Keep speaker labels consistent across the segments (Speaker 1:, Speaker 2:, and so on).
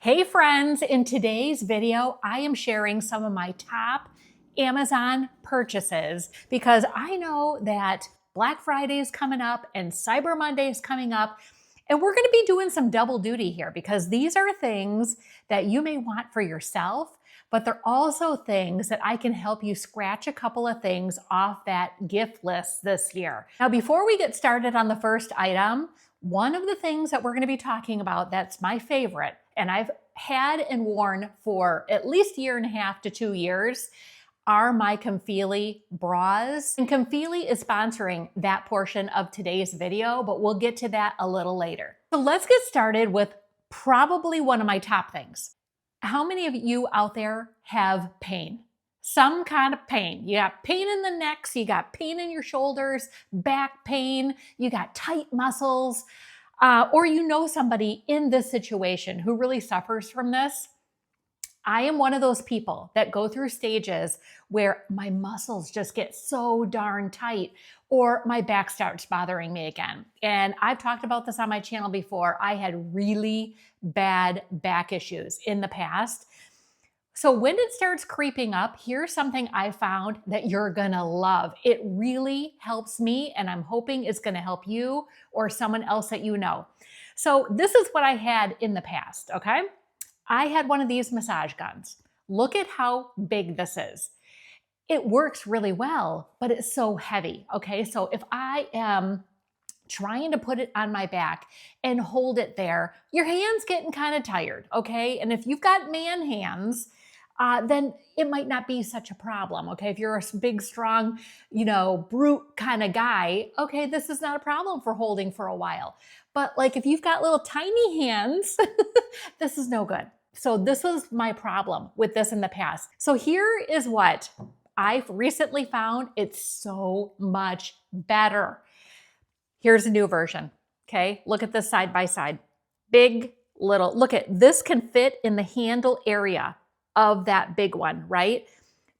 Speaker 1: Hey friends, in today's video, I am sharing some of my top Amazon purchases because I know that Black Friday is coming up and Cyber Monday is coming up, and we're gonna be doing some double duty here because these are things that you may want for yourself, but they're also things that I can help you scratch a couple of things off that gift list this year. Now, before we get started on the first item, one of the things that we're going to be talking about that's my favorite, and I've had and worn for at least a year and a half to 2 years, are my Comfili bras. And Comfili is sponsoring that portion of today's video, but we'll get to that a little later. So let's get started with probably one of my top things. How many of you out there have pain? Some kind of pain. You got pain in the necks, you got pain in your shoulders, back pain, you got tight muscles, or you know somebody in this situation who really suffers from this. I am one of those people that go through stages where my muscles just get so darn tight or my back starts bothering me again. And I've talked about this on my channel before. I had really bad back issues in the past. So when it starts creeping up, here's something I found that you're gonna love. It really helps me, and I'm hoping it's gonna help you or someone else that you know. So this is what I had in the past, okay? I had one of these massage guns. Look at how big this is. It works really well, but it's so heavy, okay? So if I am trying to put it on my back and hold it there, your hand's getting kind of tired, okay? And if you've got man hands, then it might not be such a problem, okay? If you're a big, strong, brute kind of guy, okay, this is not a problem for holding for a while. But like if you've got little tiny hands, this is no good. So this was my problem with this in the past. So here is what I've recently found. It's so much better. Here's a new version, okay? Look at this side by side. Big, little, look at this can fit in the handle area of that big one, right?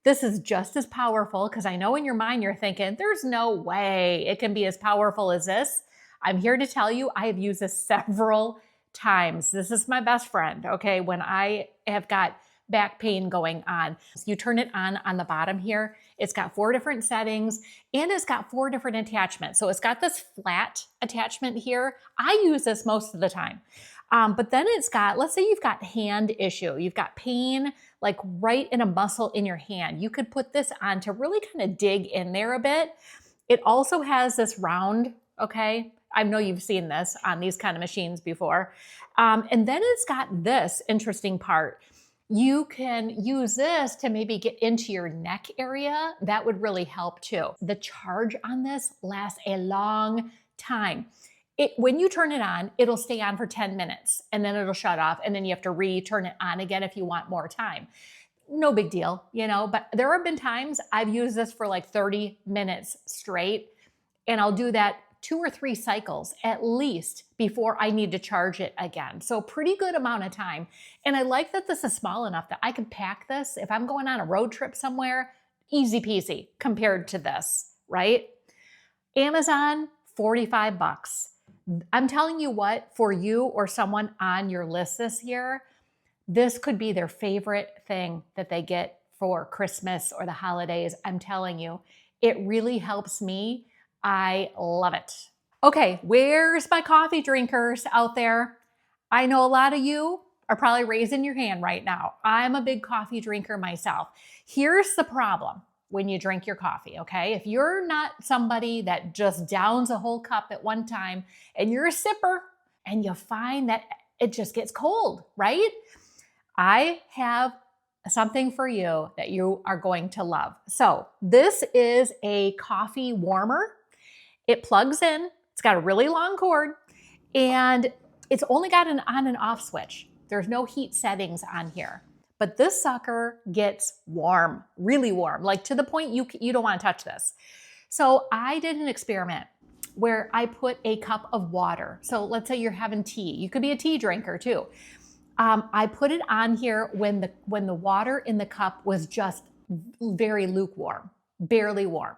Speaker 1: This is just as powerful because I know in your mind you're thinking, there's no way it can be as powerful as this. I'm here to tell you I have used this several times. This is my best friend, okay? When I have got back pain going on. You turn it on the bottom here. It's got 4 different settings and it's got 4 different attachments. So it's got this flat attachment here. I use this most of the time. But then it's got, let's say you've got hand issue. You've got pain like right in a muscle in your hand. You could put this on to really kind of dig in there a bit. It also has this round, okay? I know you've seen this on these kind of machines before. And then it's got this interesting part. You can use this to maybe get into your neck area. That would really help too. The charge on this lasts a long time. When you turn it on, it'll stay on for 10 minutes and then it'll shut off and then you have to re-turn it on again if you want more time. No big deal, but there have been times I've used this for like 30 minutes straight and I'll do that 2 or 3 cycles at least before I need to charge it again. So pretty good amount of time. And I like that this is small enough that I can pack this if I'm going on a road trip somewhere, easy peasy compared to this, right? Amazon, 45 bucks. I'm telling you what, for you or someone on your list this year, this could be their favorite thing that they get for Christmas or the holidays. I'm telling you, it really helps me. I love it. Okay, where's my coffee drinkers out there? I know a lot of you are probably raising your hand right now. I'm a big coffee drinker myself. Here's the problem when you drink your coffee, okay? If you're not somebody that just downs a whole cup at one time and you're a sipper and you find that it just gets cold, right? I have something for you that you are going to love. So this is a coffee warmer. It plugs in, it's got a really long cord, and it's only got an on and off switch. There's no heat settings on here. But this sucker gets warm, really warm, like to the point you don't want to touch this. So I did an experiment where I put a cup of water. So let's say you're having tea. You could be a tea drinker too. I put it on here when the water in the cup was just very lukewarm, barely warm.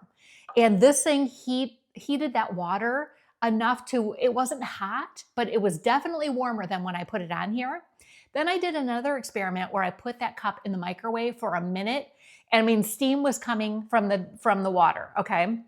Speaker 1: And this thing heated that water enough to, it wasn't hot, but it was definitely warmer than when I put it on here. Then I did another experiment where I put that cup in the microwave for a minute. And I mean, steam was coming from the water, okay?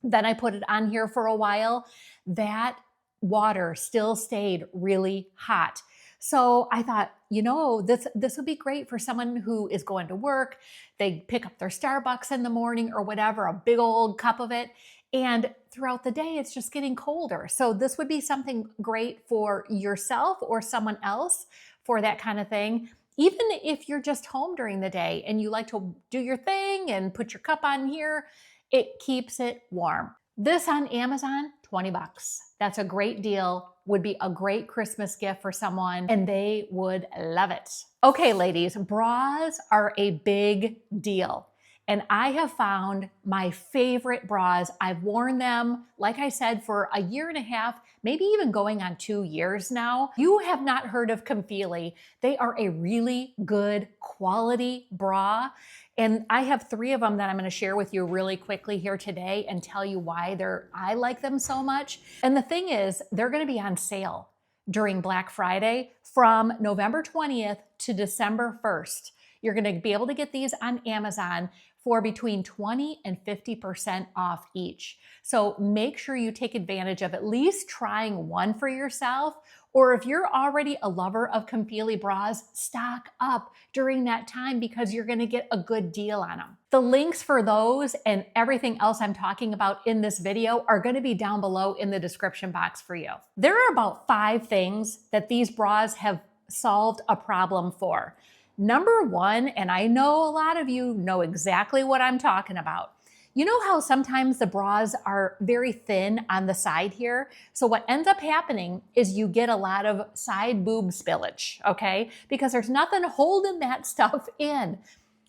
Speaker 1: Then I put it on here for a while. That water still stayed really hot. So I thought, you know, this would be great for someone who is going to work. They pick up their Starbucks in the morning or whatever, a big old cup of it. And throughout the day, it's just getting colder. So this would be something great for yourself or someone else for that kind of thing. Even if you're just home during the day and you like to do your thing and put your cup on here, it keeps it warm. This on Amazon, 20 bucks. That's a great deal, would be a great Christmas gift for someone, and they would love it. Okay, ladies, bras are a big deal. And I have found my favorite bras. I've worn them, like I said, for a year and a half, maybe even going on 2 years now. You have not heard of Comfili. They are a really good quality bra. And I have 3 of them that I'm going to share with you really quickly here today and tell you why I like them so much. And the thing is, they're going to be on sale during Black Friday from November 20th to December 1st. You're going to be able to get these on Amazon for between 20 and 50% off each. So make sure you take advantage of at least trying one for yourself, or if you're already a lover of Comfili bras, stock up during that time because you're going to get a good deal on them. The links for those and everything else I'm talking about in this video are going to be down below in the description box for you. There are about 5 things that these bras have solved a problem for. Number 1, and I know a lot of you know exactly what I'm talking about. You know how sometimes the bras are very thin on the side here? So what ends up happening is you get a lot of side boob spillage, okay? Because there's nothing holding that stuff in.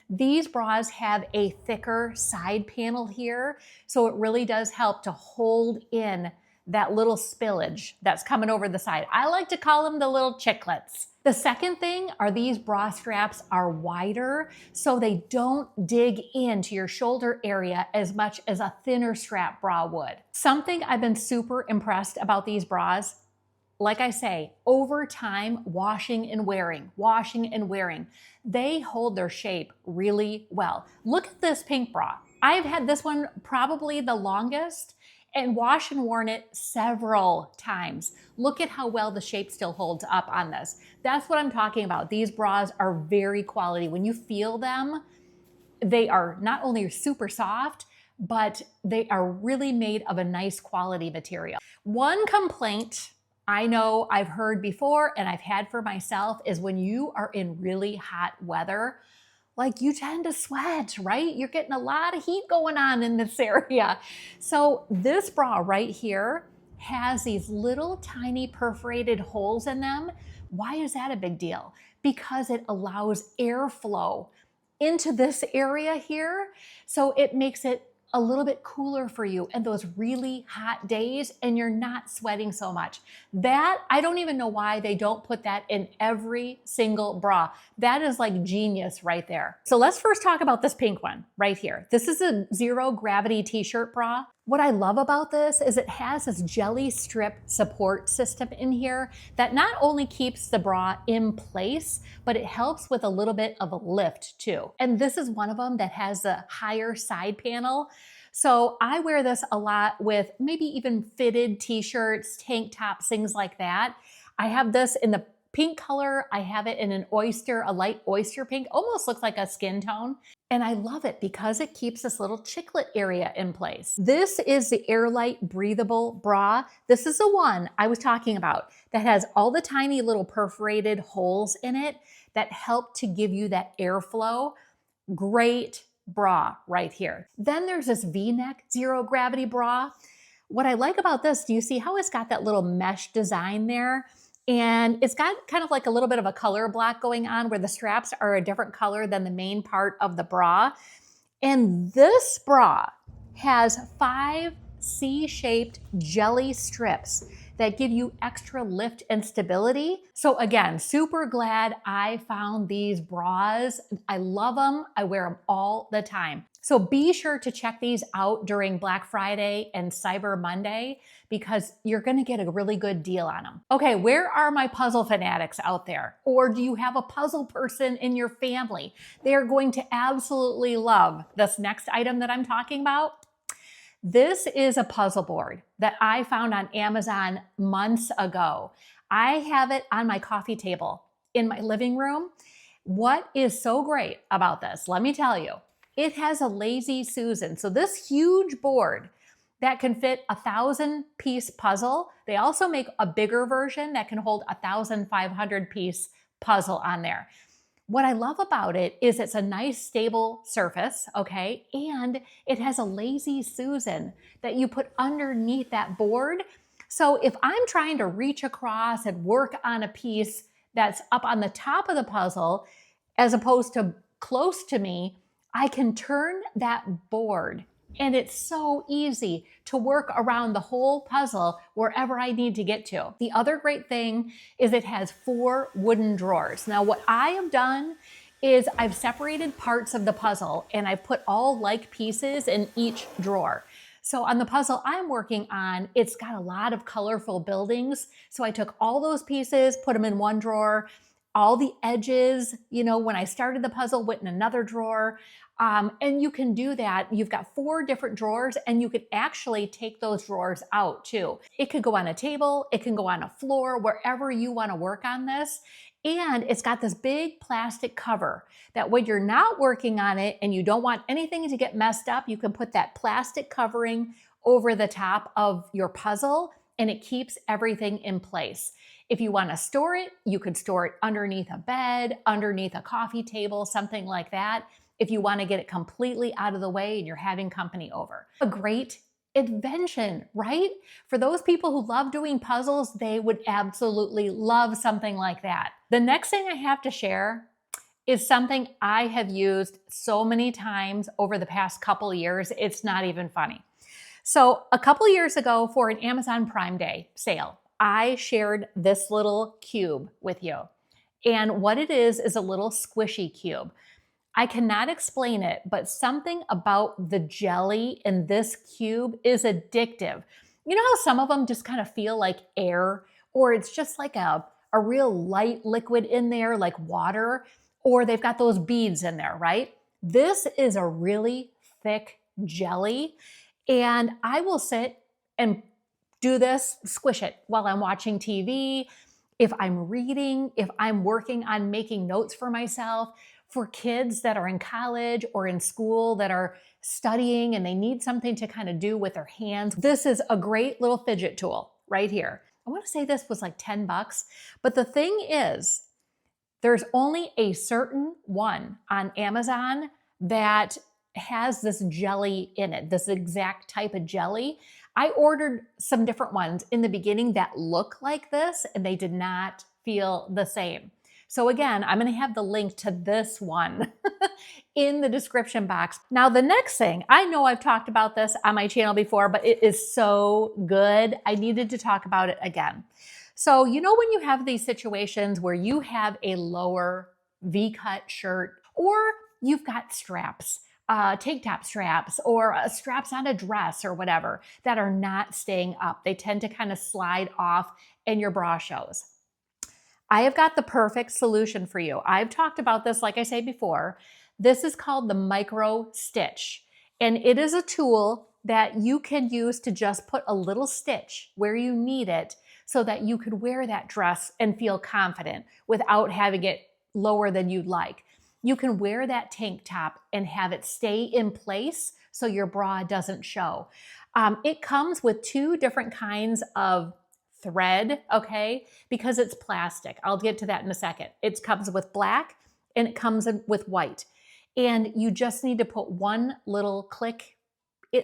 Speaker 1: These bras have a thicker side panel here, so it really does help to hold in that little spillage that's coming over the side. I like to call them the little chiclets. The second thing are these bra straps are wider, so they don't dig into your shoulder area as much as a thinner strap bra would. Something I've been super impressed about these bras, like I say, over time, washing and wearing, they hold their shape really well. Look at this pink bra. I've had this one probably the longest, and washed and worn it several times. Look at how well the shape still holds up on this. That's what I'm talking about. These bras are very quality. When you feel them, they are not only super soft, but they are really made of a nice quality material. One complaint I know I've heard before and I've had for myself is when you are in really hot weather, like you tend to sweat, right? You're getting a lot of heat going on in this area. So this bra right here has these little tiny perforated holes in them. Why is that a big deal? Because it allows airflow into this area here. So it makes it a little bit cooler for you in those really hot days and you're not sweating so much. That, I don't even know why they don't put that in every single bra. That is like genius right there. So let's first talk about this pink one right here. This is a zero gravity t-shirt bra. What I love about this is it has this jelly strip support system in here that not only keeps the bra in place, but it helps with a little bit of a lift too. And this is one of them that has a higher side panel. So I wear this a lot with maybe even fitted t-shirts, tank tops, things like that. I have this in the pink color. I have it in a light oyster pink, almost looks like a skin tone. And I love it because it keeps this little chiclet area in place. This is the Airlight Breathable Bra. This is the one I was talking about that has all the tiny little perforated holes in it that help to give you that airflow. Great bra right here. Then there's this V-neck zero gravity bra. What I like about this, do you see how it's got that little mesh design there? And it's got kind of like a little bit of a color block going on where the straps are a different color than the main part of the bra. And this bra has 5 C-shaped jelly strips that give you extra lift and stability. So again, super glad I found these bras. I love them. I wear them all the time. So be sure to check these out during Black Friday and Cyber Monday because you're gonna get a really good deal on them. Okay, where are my puzzle fanatics out there? Or do you have a puzzle person in your family? They are going to absolutely love this next item that I'm talking about. This is a puzzle board that I found on Amazon months ago. I have it on my coffee table in my living room. What is so great about this? Let me tell you. It has a Lazy Susan. So this huge board that can fit a 1,000-piece puzzle. They also make a bigger version that can hold a 1,500-piece puzzle on there. What I love about it is it's a nice stable surface, okay? And it has a Lazy Susan that you put underneath that board. So if I'm trying to reach across and work on a piece that's up on the top of the puzzle, as opposed to close to me, I can turn that board and it's so easy to work around the whole puzzle wherever I need to get to. The other great thing is it has 4 wooden drawers. Now what I have done is I've separated parts of the puzzle and I put all like pieces in each drawer. So on the puzzle I'm working on, it's got a lot of colorful buildings. So I took all those pieces, put them in one drawer. All the edges, you know, when I started the puzzle went in another drawer. And you can do that. You've got 4 different drawers and you could actually take those drawers out too. It could go on a table, it can go on a floor, wherever you want to work on this. And it's got this big plastic cover that when you're not working on it and you don't want anything to get messed up, you can put that plastic covering over the top of your puzzle and it keeps everything in place. If you want to store it, you could store it underneath a bed, underneath a coffee table, something like that. If you want to get it completely out of the way and you're having company over. A great invention, right? For those people who love doing puzzles, they would absolutely love something like that. The next thing I have to share is something I have used so many times over the past couple years, it's not even funny. So a couple years ago for an Amazon Prime Day sale, I shared this little cube with you. And what it is a little squishy cube. I cannot explain it, but something about the jelly in this cube is addictive. You know how some of them just kind of feel like air, or it's just like a real light liquid in there, like water, or they've got those beads in there, right? This is a really thick jelly, and I will sit and do this, squish it while I'm watching TV, if I'm reading, if I'm working on making notes for myself. For kids that are in college or in school that are studying and they need something to kind of do with their hands, this is a great little fidget tool right here. I want to say this was like 10 bucks, but the thing is, there's only a certain one on Amazon that has this jelly in it, this exact type of jelly. I ordered some different ones in the beginning that look like this and they did not feel the same. So again, I'm going to have the link to this one in the description box. Now, the next thing, I know I've talked about this on my channel before, but it is so good. I needed to talk about it again. So, you know, when you have these situations where you have a lower V-cut shirt or you've got straps, tank top straps or straps on a dress or whatever that are not staying up. They tend to kind of slide off and your bra shows. I have got the perfect solution for you. I've talked about this, like I said before. This is called the micro stitch. And it is a tool that you can use to just put a little stitch where you need it so that you could wear that dress and feel confident without having it lower than you'd like. You can wear that tank top and have it stay in place so your bra doesn't show. It comes with 2 different kinds of thread, okay, because it's plastic. I'll get to that in a second. It comes with black and it comes with white. And you just need to put one little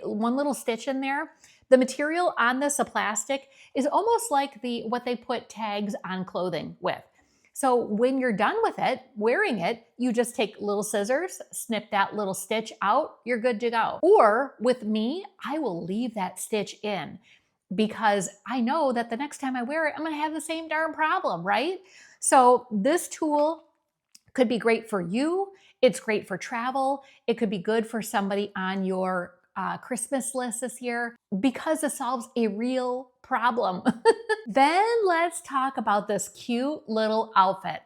Speaker 1: one little stitch in there. The material on this, the plastic, is almost like what they put tags on clothing with. So when you're done with it, wearing it, you just take little scissors, snip that little stitch out, you're good to go. Or with me, I will leave that stitch in. because I know that the next time I wear it, I'm gonna have the same darn problem, right? So this tool could be great for you. It's great for travel. It could be good for somebody on your Christmas list this year because it solves a real problem. Then let's talk about this cute little outfit.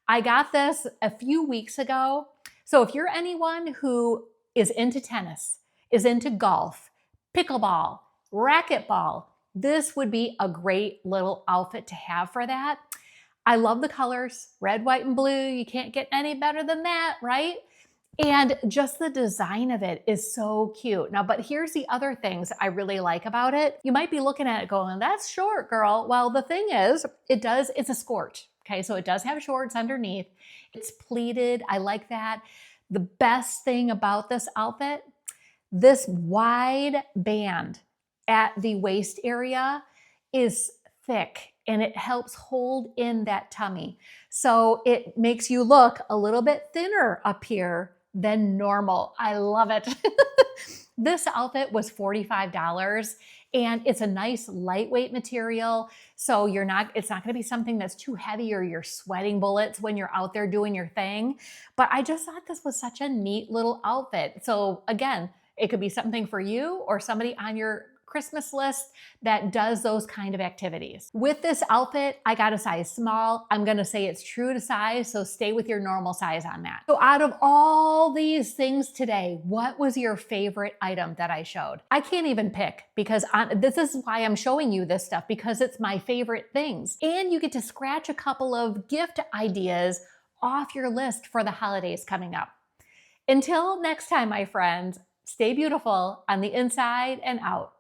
Speaker 1: I got this a few weeks ago. So if you're anyone who is into tennis, is into golf, pickleball, racquetball, this would be a great little outfit to have for that. I love the colors, red, white, and blue. You can't get any better than that, right? And just the design of it is so cute. Now, but here's the other things I really like about it. You might be looking at it going, that's short, girl. Well, the thing is, it's a skirt. Okay, so it does have shorts underneath. It's pleated. I like that. The best thing about this outfit, this wide band at the waist area is thick and it helps hold in that tummy. So it makes you look a little bit thinner up here than normal. I love it. This outfit was $45 and it's a nice lightweight material. So it's not gonna be something that's too heavy or you're sweating bullets when you're out there doing your thing. But I just thought this was such a neat little outfit. So again, it could be something for you or somebody on your Christmas list that does those kind of activities. With this outfit, I got a size small. I'm gonna say it's true to size, so stay with your normal size on that. So out of all these things today, what was your favorite item that I showed? I can't even pick because this is why I'm showing you this stuff, because it's my favorite things. And you get to scratch a couple of gift ideas off your list for the holidays coming up. Until next time, my friends, stay beautiful on the inside and out.